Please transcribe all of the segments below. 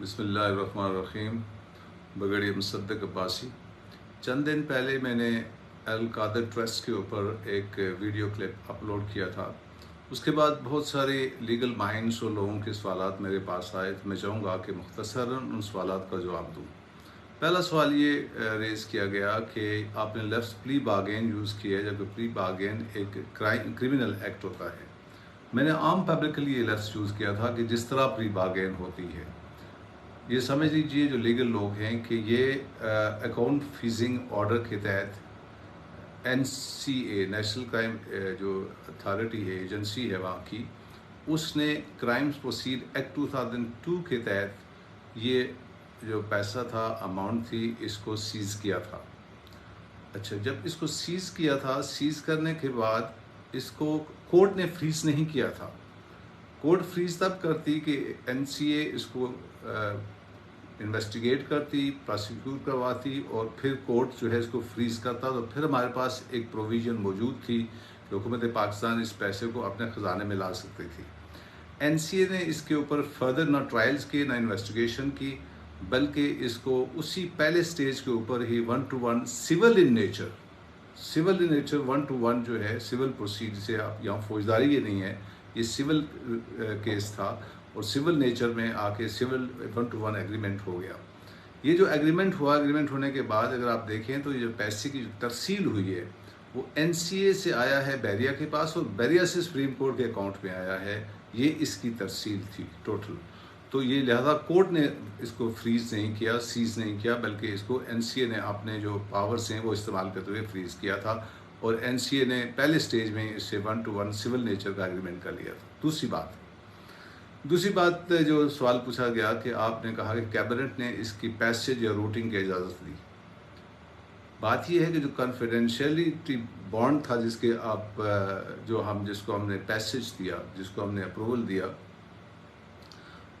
बिस्मिल्लाहिर्रहमानिर्रहीम। बगड़ी मुसद्दक अब्बासी। चंद दिन पहले मैंने अल कादर ट्रस्ट के ऊपर एक वीडियो क्लिप अपलोड किया था। उसके बाद बहुत सारे लीगल माइंड्स और लोगों के सवालात मेरे पास आए, तो मैं चाहूँगा कि मुख्तसरन उन सवालात का जवाब दूँ। पहला सवाल ये रेज़ किया गया कि आपने लफ्ज़ प्ली बार्गेन यूज़ किया, जबकि प्ली बार्गेन एक क्रिमिनल एक्ट होता है। मैंने आम पब्लिक के लिए ये लफ्ज़ यूज़ किया था कि जिस तरह प्ली बार्गेन होती है, ये समझ लीजिए जो लीगल लोग हैं कि ये अकाउंट फ्रीजिंग ऑर्डर के तहत एनसीए नेशनल क्राइम जो अथॉरिटी है, एजेंसी है वहाँ की, उसने क्राइम्स प्रोसीड एक्ट 2002 के तहत ये जो पैसा था, अमाउंट थी, इसको सीज़ किया था। अच्छा, जब इसको सीज़ किया था, सीज़ करने के बाद इसको कोर्ट ने फ्रीज नहीं किया था। कोर्ट फ्रीज तब करती कि एनसीए इसको इन्वेस्टिगेट करती, प्रोसिक्यूट करवाती और फिर कोर्ट जो है इसको फ्रीज करता। तो फिर हमारे पास एक प्रोविज़न मौजूद थी कि हुकूमत पाकिस्तान इस पैसे को अपने ख़जाने में ला सकती थी। एनसीए ने इसके ऊपर फर्दर ना ट्रायल्स की, ना इन्वेस्टिगेशन की, बल्कि इसको उसी पहले स्टेज के ऊपर ही 1 to 1 civil in nature 1 to 1 जो है सिविल प्रोसीड से, आप यहाँ फौजदारी ये नहीं है, ये सिविल केस था और सिविल नेचर में आके सिविल 1 to 1 एग्रीमेंट हो गया। ये जो एग्रीमेंट हुआ, एग्रीमेंट होने के बाद अगर आप देखें तो ये जो पैसे की जो तरसील हुई है वो एनसीए से आया है बैरिया के पास और बैरिया से सुप्रीम कोर्ट के अकाउंट में आया है। ये इसकी तरसील थी टोटल। तो ये लिहाजा कोर्ट ने इसको फ्रीज नहीं किया, सीज नहीं किया, बल्कि इसको एनसीए ने अपने जो पावर्स हैं वो इस्तेमाल करते हुए फ्रीज किया था और एनसीए ने पहले स्टेज में इससे 1 to 1 सिविल नेचर का एग्रीमेंट कर लिया था। दूसरी बात जो सवाल पूछा गया कि आपने कहा कि कैबिनेट ने इसकी पैसेज या रूटिंग की इजाज़त दी। बात यह है कि जो कॉन्फिडेंशियलिटी बॉन्ड था जिसके आप जिसको हमने पैसेज दिया, जिसको हमने अप्रूवल दिया,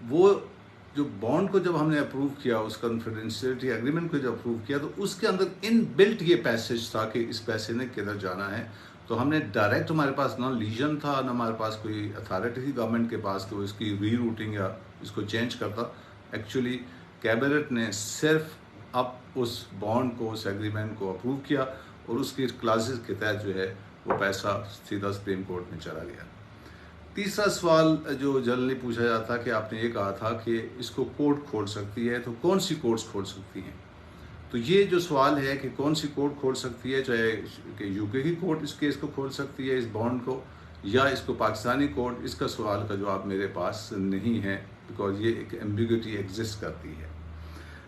वो जो बॉन्ड को जब हमने अप्रूव किया, उस कॉन्फिडेंशियलिटी एग्रीमेंट को जब अप्रूव किया, तो उसके अंदर इन बिल्ट ये पैसेज था कि इस पैसे ने किधर जाना है। तो हमने डायरेक्ट, हमारे पास ना लीजन था, ना हमारे पास कोई अथॉरिटी थी गवर्नमेंट के पास कि वो इसकी री रूटिंग या इसको चेंज करता। एक्चुअली कैबिनेट ने सिर्फ अब उस बॉन्ड को, उस एग्रीमेंट को अप्रूव किया और उसकी क्लासेस के तहत जो है वो पैसा सीधा सुप्रीम कोर्ट में चला गया। तीसरा सवाल जो जनरली पूछा जाता कि आपने ये कहा था कि इसको कोर्ट खोल सकती है, तो कौन सी कोर्ट्स खोल सकती हैं? तो ये जो सवाल है कि कौन सी कोर्ट खोल सकती है, चाहे कि यूके की कोर्ट इस केस को खोल सकती है, इस बॉन्ड को, या इसको पाकिस्तानी कोर्ट, इसका सवाल का जवाब मेरे पास नहीं है, बिकॉज ये एक एम्बिग्यूटी एग्जिस्ट करती है।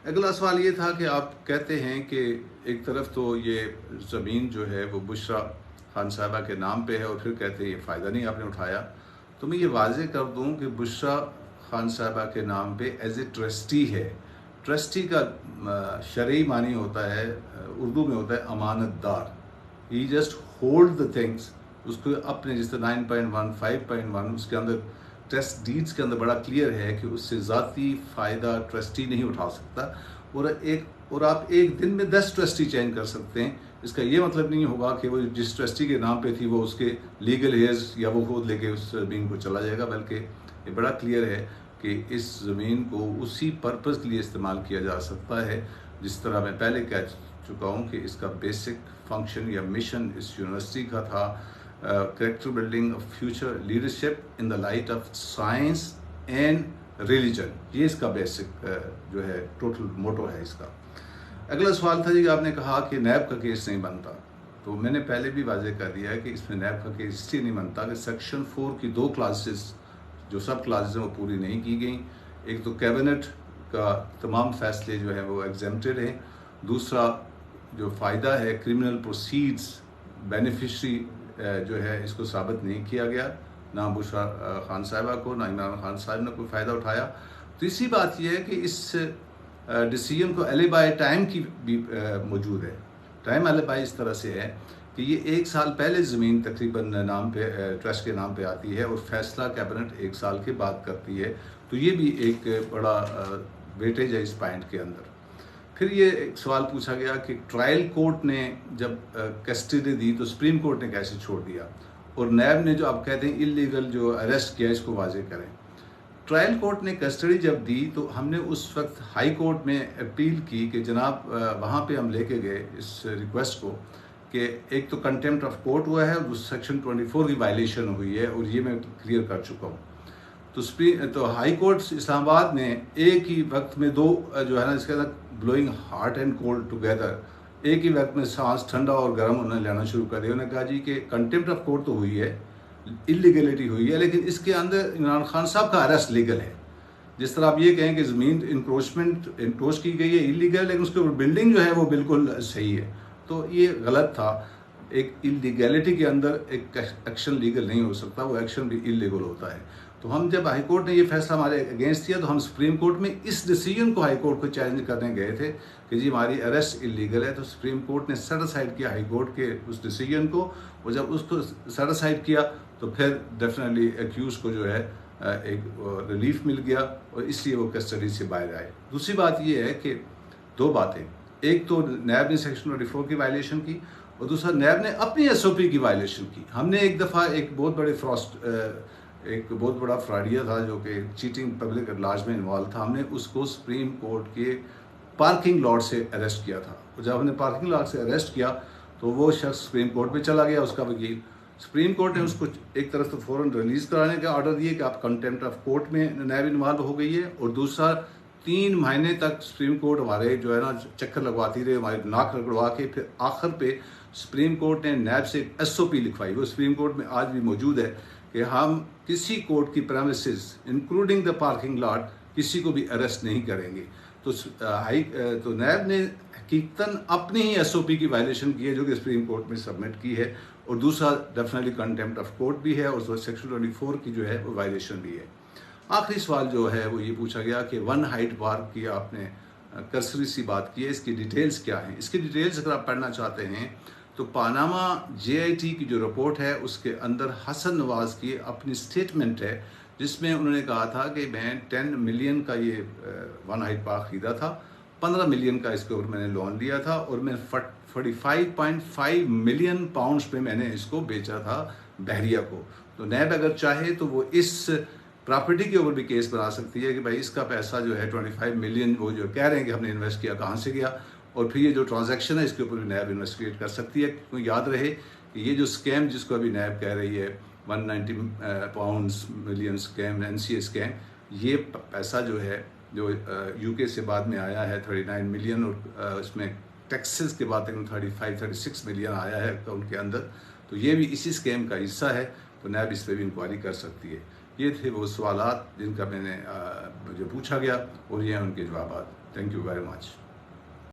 अगला सवाल ये था कि आप कहते हैं कि एक तरफ तो ये ज़मीन जो है वो बुशरा खान साहबा के नाम पे है और फिर कहते हैं ये फ़ायदा नहीं आपने उठाया। तो मैं ये वाज़े कर दूं कि बुशरा खान साहबा के नाम पे एज ए ट्रस्टी है। ट्रस्टी का शरई मानी होता है, उर्दू में होता है अमानतदार। ही जस्ट होल्ड द थिंग्स, उसको अपने, जिस तरह 9.1 5.1 उसके अंदर ट्रस्ट डीड्स के अंदर बड़ा क्लियर है कि उससे ज़ाती फ़ायदा ट्रस्टी नहीं उठा सकता। और आप एक दिन में 10 ट्रस्टी चेंज कर सकते हैं। इसका ये मतलब नहीं होगा कि वो जिस ट्रस्टी के नाम पे थी वो उसके लीगल हेयर्स या वो खुद लेके उस ज़मीन को चला जाएगा, बल्कि ये बड़ा क्लियर है कि इस ज़मीन को उसी पर्पज़ के लिए इस्तेमाल किया जा सकता है, जिस तरह मैं पहले कह चुका हूँ कि इसका बेसिक फंक्शन या मिशन इस यूनिवर्सिटी का था, character building of future leadership in the light of science and religion. ये इसका बेसिक जो है टोटल मोटो है इसका। अगला सवाल था जी, आपने कहा कि नैब का केस नहीं बनता। तो मैंने पहले भी वाजे कर दिया है कि इसमें नैब का केस इसलिए नहीं बनता कि सेक्शन 4 की 2 क्लासेस जो सब क्लासेस हैं वो पूरी नहीं की गई। एक तो कैबिनेट का तमाम फैसले जो है वो एग्जेम्प्टेड हैं। दूसरा जो फ़ायदा है क्रिमिनल प्रोसीड्स बेनिफिशरी जो है इसको साबित नहीं किया गया, ना बुशरा खान साहिबा को, ना इमरान खान साहब ने कोई फ़ायदा उठाया। तीसरी बात यह है कि इस डिसीजन को एलिबाई टाइम की भी मौजूद है। टाइम एलिबाई इस तरह से है कि ये 1 साल पहले ज़मीन तकरीबन नाम पे ट्रस्ट के नाम पे आती है और फैसला कैबिनेट 1 साल के बाद करती है। तो ये भी एक बड़ा वेटेज है इस पॉइंट के अंदर। फिर ये एक सवाल पूछा गया कि ट्रायल कोर्ट ने जब कस्टडी दी तो सुप्रीम कोर्ट ने कैसे छोड़ दिया, और नैब ने जो आप कहते हैं इलीगल जो अरेस्ट किया इसको वाजे करें। ट्रायल कोर्ट ने कस्टडी जब दी तो हमने उस वक्त हाई कोर्ट में अपील की कि जनाब वहाँ पे हम लेके गए इस रिक्वेस्ट को कि एक तो कंटेम्प्ट ऑफ कोर्ट हुआ है और सेक्शन 24 की वायलेशन हुई है और ये मैं क्लियर कर चुका हूँ। तो हाई कोर्ट इस्लामाबाद ने एक ही वक्त में दो जो है ना इसके अंदर blowing heart and cold together, एक ही वक्त में सांस ठंडा और गर्म उन्होंने लेना शुरू कर दिया। उन्होंने कहा जी कि कंटेम्प्ट ऑफ कोर्ट तो हुई है, इलीगलिटी हुई है, लेकिन इसके अंदर इमरान खान साहब का अरेस्ट लीगल है। जिस तरह आप ये कहें कि ज़मीन इंक्रोच की गई है इलीगल, लेकिन उसके ऊपर बिल्डिंग जो है वो बिल्कुल सही है, तो ये गलत था। एक इलीगैलिटी के अंदर एक एक्शन लीगल नहीं हो सकता, वो एक्शन भी इलीगल होता है। तो हम जब हाई कोर्ट ने ये फैसला हमारे अगेंस्ट दिया तो हम सुप्रीम कोर्ट में इस डिसीजन को हाई कोर्ट को चैलेंज करने गए थे कि जी हमारी अरेस्ट इलीगल है। तो सुप्रीम कोर्ट ने सेटिसाइड किया हाई कोर्ट के उस डिसीजन को, और जब उसको सेटिसाइड किया तो फिर डेफिनेटली एक्यूज को जो है एक रिलीफ मिल गया और इसलिए वो कस्टडी से बाहर आए। दूसरी बात ये है कि दो बातें, एक तो नैब ने सेक्शन 24 की वायलेशन की और दूसरा नैब ने अपनी SOP की वायलेशन की। हमने एक दफ़ा एक बहुत बड़ा फ्रॉडिया था जो कि चीटिंग पब्लिक एट लार्ज में इन्वॉल्व था, हमने उसको सुप्रीम कोर्ट के पार्किंग लॉट से अरेस्ट किया था। और जब हमने पार्किंग लॉट से अरेस्ट किया तो वो शख्स सुप्रीम कोर्ट में चला गया, उसका वकील। सुप्रीम कोर्ट ने उसको एक तरफ तो फ़ौरन रिलीज़ कराने का ऑर्डर दिए कि आप कंटेम्प्ट ऑफ कोर्ट में नैब इन्वॉल्व हो गई है, और दूसरा 3 महीने तक सुप्रीम कोर्ट हमारे जो है ना चक्कर लगवाती रही, हमारे नाक रगड़वा के। फिर आखिर पे सुप्रीम कोर्ट ने नैब से एक SOP लिखवाई, वो सुप्रीम कोर्ट में आज भी मौजूद है कि हम किसी कोर्ट की premises including the parking lot किसी को भी अरेस्ट नहीं करेंगे। तो नैब ने हकीकतन अपनी ही SOP की वायलेशन की है जो कि सुप्रीम कोर्ट में सबमिट की है, और दूसरा डेफिनेटली कंटेम्प्ट ऑफ कोर्ट भी है और सेक्शन 24 की जो है वो वायलेशन भी है। आखिरी सवाल जो है वो ये पूछा गया कि वन हाइट पार्क की आपने कर्सरी सी बात की है, इसकी डिटेल्स क्या हैं। इसकी डिटेल्स अगर आप पढ़ना चाहते हैं तो पानामा JIT की जो रिपोर्ट है उसके अंदर हसन नवाज की अपनी स्टेटमेंट है जिसमें उन्होंने कहा था कि मैं 10 मिलियन का ये वन हाइट पार्क खरीदा था, 15 मिलियन का इसके ऊपर मैंने लोन लिया था और मैं 45.5 मिलियन पाउंड्स पे मैंने इसको बेचा था बहरिया को। तो नैब अगर चाहे तो वो इस प्रॉपर्टी के ऊपर भी केस बना सकती है कि भाई इसका पैसा जो है 25 मिलियन वो जो कह रहे हैं कि हमने इन्वेस्ट किया कहाँ से गया, और फिर ये जो ट्रांजैक्शन है इसके ऊपर भी नैब इन्वेस्टिगेट कर सकती है। क्योंकि याद रहे कि ये जो स्कैम जिसको अभी नैब कह रही है 190 मिलियन स्कैम, NCA स्कैम, ये पैसा जो है जो UK से बाद में आया है 39 मिलियन, और इसमें टैक्सेस के बाद 35-36 मिलियन आया है अकाउंट के अंदर, तो ये भी इसी स्कैम का हिस्सा है। तो नैब इस पर भी इंक्वायरी कर सकती है। ये थे वो सवालात जिनका मुझे पूछा गया और ये हैं उनके जवाब। Thank you very much.